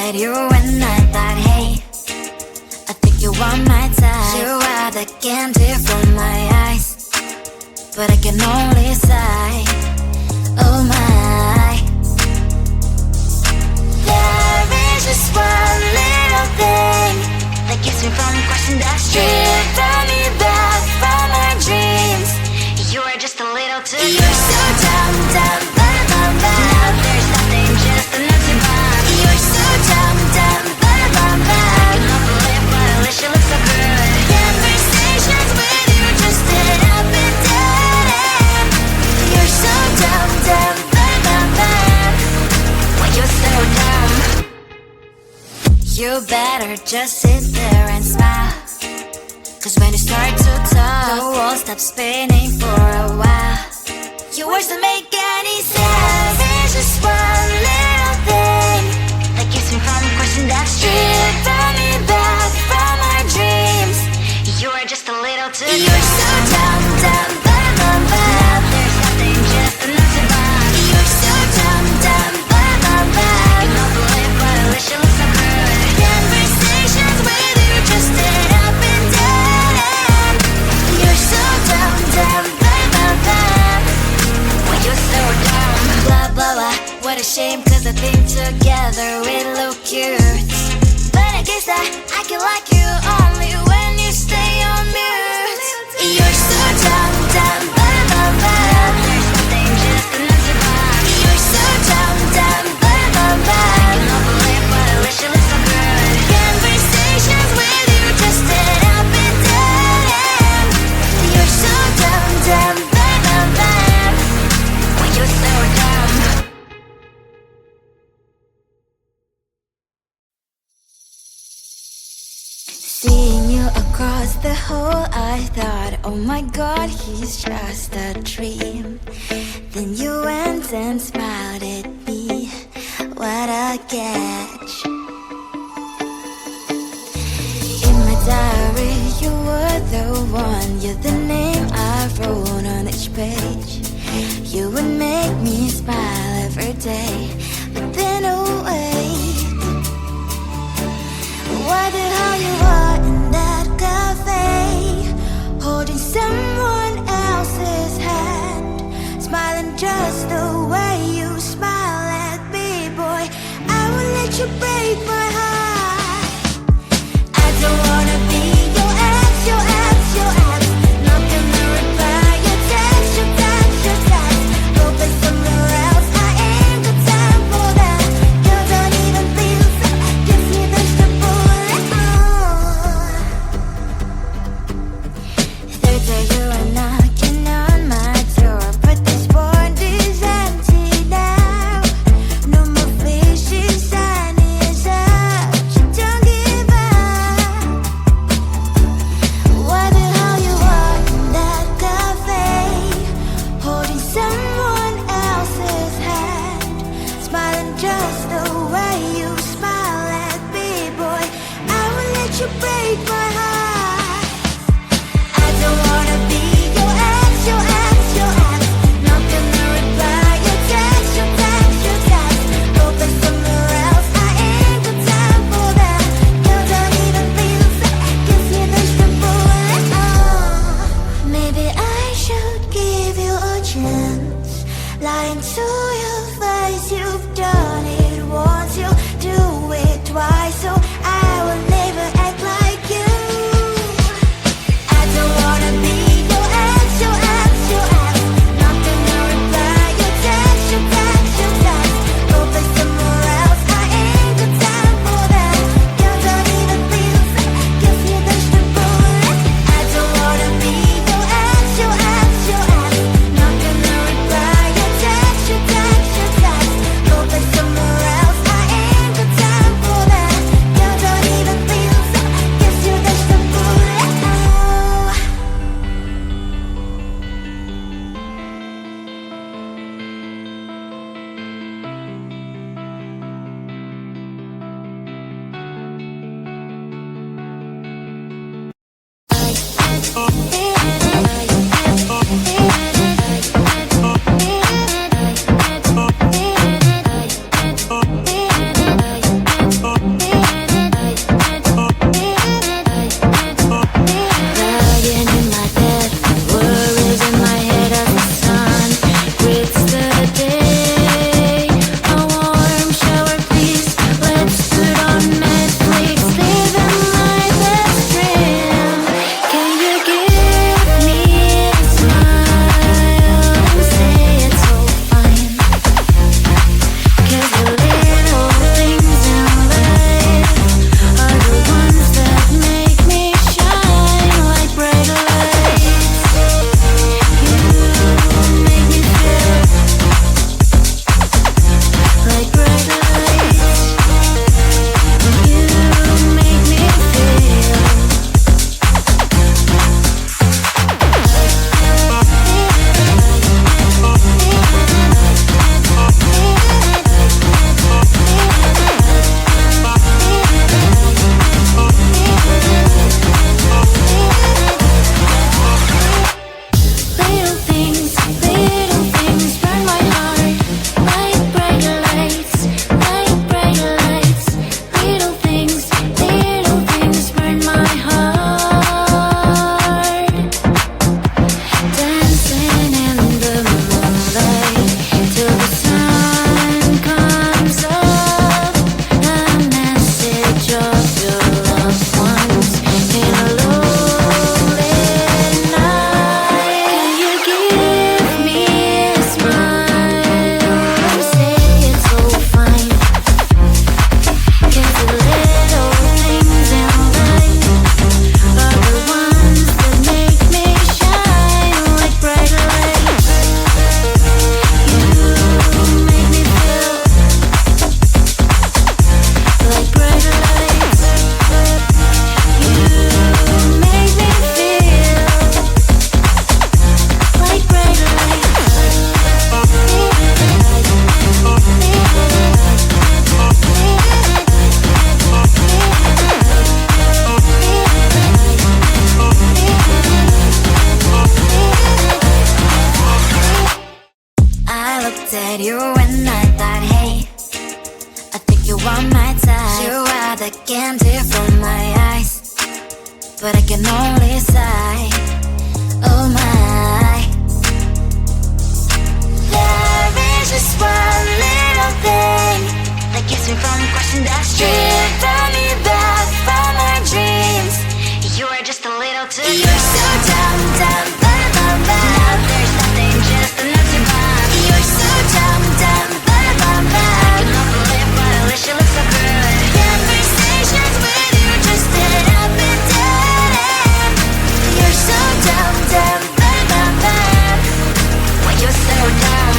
at you and I thought, hey, I think you are my type. You are the candy from my eyes, but I can only sigh, oh my. There is just one little thing that keeps me from crossing that street. Drive me back from my dreams. You are just a little too good. You're so dumb, dumb, ba-da-bum-bum. Now there's nothing, just an empty bomb. You're so dumb, dumb, ba-da-bum-bum. I cannot believe, but at least you look so good. Conversations with you just end up in dead end. You're so dumb, dumb, ba-da-bum-bum. Why you're so dumb? You better just sit there and smile, 'cause when you start to talk, the world stops spinning for a while. Your words don't make any sense. There's just one little thing that keeps me from crossing that street. Turn me back from my dreams. You are just a little too good. You're so dumb, dumb, ba-da-bum-bum. Now there's nothing, just an empty bomb. You're so dumb, dumb, ba-da-bum-bum. I cannot believe, but at least you look so good. Conversations with you just end up in dead end. You're so dumb, dumb, ba-da-bum-bum. Why you're so dumb? Blah, blah, blah. What a shame, 'cause I think together we look cute. But I guess that I can like you only when you stay on mute. You're so dumb, dumb, ba-da-bum-bum. There's nothing, just an empty bomb. You're so dumb, dumb, ba-da-bum-bum. I cannot believe, but at least you look so good. Conversations with you just end up in dead end. You're so dumb, dumb, ba-da-bum-bum. Why you're so dumb? Seeing you across the hall, I thought, oh my god, he's just a dream. Then you went and smiled at me. What a catch. In my diary, you were the one. You're the name I wrote on each page. You would make me smile every day. But then, oh wait, why the hell you are in that cafe, holding someone else's hand, smiling just the way you smile at me, boy. I will let you break my heart. I don't wanna be your ex, your ex, your ex. Not gonna reply your text, your text, your text. Go play somewhere else, I ain't got time for that. You don't even feel so, gives me vegetable. Third day you are knocking on my door, but this board is empty now. No more fishes, sun is up. You don't give up. Why the hell you are in that cafe, holding someone else's hand, smiling just the way you smile at me, boy. I will let you break my heart. I don't wanna be your ex, your ex, your ex. Not gonna reply your text, your text, your text. Go play somewhere else, I ain't got time for that. You don't even feel so, gives me vegetable. Maybe I should give you a chance. Lying to your face, you've done it once, you do it twice, so I will never act like you. I don't wanna be your ex, your ex, your ex. Not gonna reply your text, your text, your text. Go play somewhere else, I ain't got time for that. You don't even feel so, gives me vegetable. I don't wanna be your ex, your ex, your ex. Not gonna reply your text, your I looked at you and I thought, hey, I think you are my type. You are the candy from my eyes, but I can only sigh, oh my. There is just one little thing that keeps me from crossing that street. Driven me back from my dreams. You are just a little too young. You're so dumb, dumb, bum, bum, bum. Now there's nothing just enough to bomb. You're so dumb, dumb, bum, bum, bum. I cannot believe but at least you look so good. Conversations with you just end up in dead end. You're so dumb, dumb, bum, bum, bum. Why you're so dumb?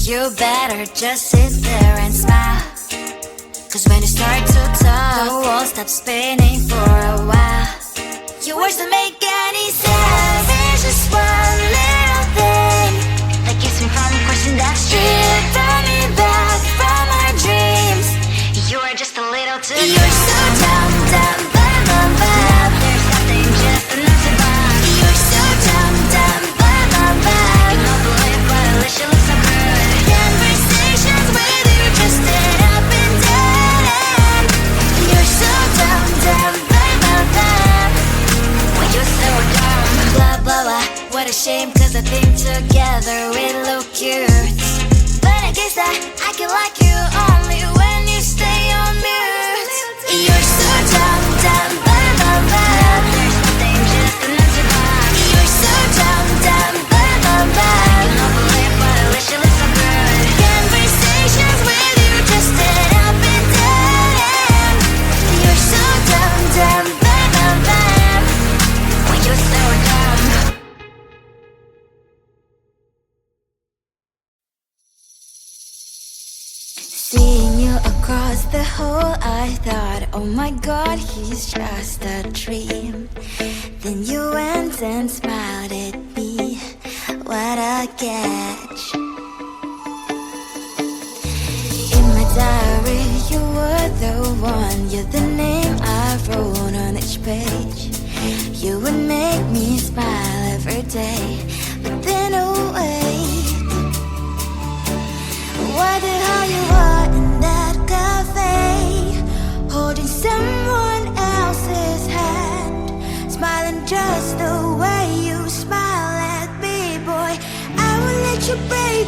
You better just sit there and smile, 'cause when you start to talk, the world stops spinning for a while. Your words don't make any sense. There's just one little thing that keeps me from crossing that street. Driven me back from my dreams. You are just a little too young. You're so dumb, dumb, bum, bum, bum. There's nothing just enough to bomb. You're so dumb, dumb, bum, bum, bum. I cannot believe but at least you look so good. Conversations with you just end up in dead end. You're so dumb, dumb, bum, bum, bum. Why you're so dumb? Blah, blah, blah. What a shame, 'cause I think together we look cute. But I guess that I can like you only when you stay on mute. You're so dumb, dumb, bum, bum, bum. There's nothing just enough to bomb. You're so dumb, dumb, bum, bum, bum. I cannot believe but at least you look so good. Conversations with you just end up in dead end. You're so dumb, dumb, bum, bum, bum. Why you're so dumb? Seeing you across the hall, I thought, oh my god, he's just a dream. Then you went and smiled at me. What a catch. In my diary, you were the one. You're the name I wrote on each page. You would make me smile every day. But then, oh wait, what the hell you are in that cafe, holding someone else's hand, smiling just the way you smile at me, boy. I will let you break